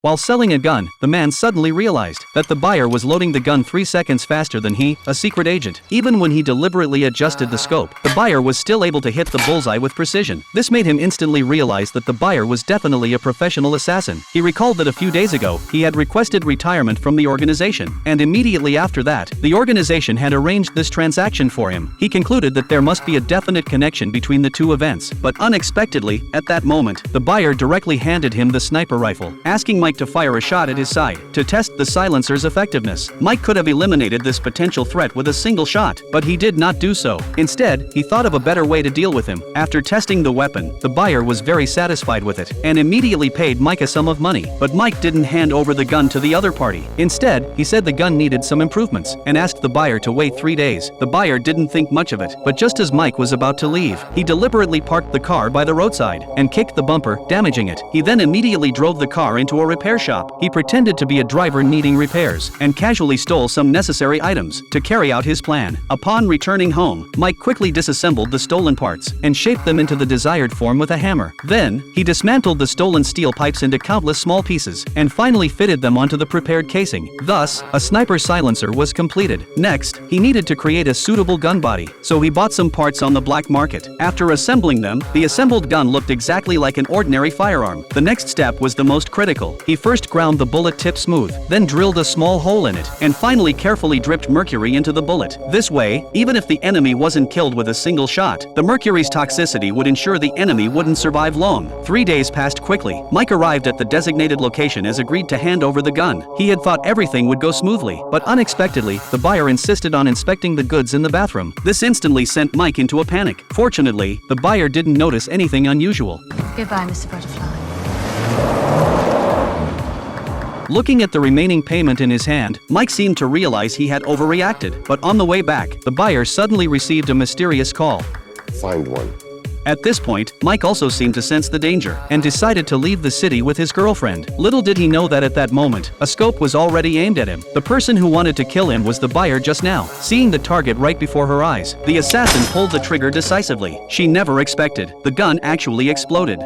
While selling a gun, the man suddenly realized that the buyer was loading the gun 3 seconds faster than he, a secret agent. Even when he deliberately adjusted the scope, the buyer was still able to hit the bullseye with precision. This made him instantly realize that the buyer was definitely a professional assassin. He recalled that a few days ago, he had requested retirement from the organization, and immediately after that, the organization had arranged this transaction for him. He concluded that there must be a definite connection between the two events, but unexpectedly, at that moment, the buyer directly handed him the sniper rifle, asking Mike to fire a shot at his side to test the silencer's effectiveness. Mike could have eliminated this potential threat with a single shot, but he did not do so. Instead, he thought of a better way to deal with him. After testing the weapon, the buyer was very satisfied with it and immediately paid Mike a sum of money. But Mike didn't hand over the gun to the other party. Instead, he said the gun needed some improvements and asked the buyer to wait 3 days. The buyer didn't think much of it, but just as Mike was about to leave, he deliberately parked the car by the roadside and kicked the bumper, damaging it. He then immediately drove the car into a repair shop. He pretended to be a driver needing repairs and casually stole some necessary items to carry out his plan. Upon returning home, Mike quickly disassembled the stolen parts and shaped them into the desired form with a hammer. Then, he dismantled the stolen steel pipes into countless small pieces and finally fitted them onto the prepared casing. Thus, a sniper silencer was completed. Next, he needed to create a suitable gun body, so he bought some parts on the black market. After assembling them, the assembled gun looked exactly like an ordinary firearm. The next step was the most critical. He first ground the bullet tip smooth, then drilled a small hole in it, and finally carefully dripped mercury into the bullet. This way, even if the enemy wasn't killed with a single shot, the mercury's toxicity would ensure the enemy wouldn't survive long. 3 days passed quickly. Mike arrived at the designated location as agreed to hand over the gun. He had thought everything would go smoothly, but unexpectedly, the buyer insisted on inspecting the goods in the bathroom. This instantly sent Mike into a panic. Fortunately, the buyer didn't notice anything unusual. Goodbye, Mr. Butterfly. Looking at the remaining payment in his hand, Mike seemed to realize he had overreacted, but on the way back, the buyer suddenly received a mysterious call. Find one. At this point, Mike also seemed to sense the danger and decided to leave the city with his girlfriend. Little did he know that at that moment, a scope was already aimed at him. The person who wanted to kill him was the buyer just now. Seeing the target right before her eyes, the assassin pulled the trigger decisively. She never expected. The gun actually exploded.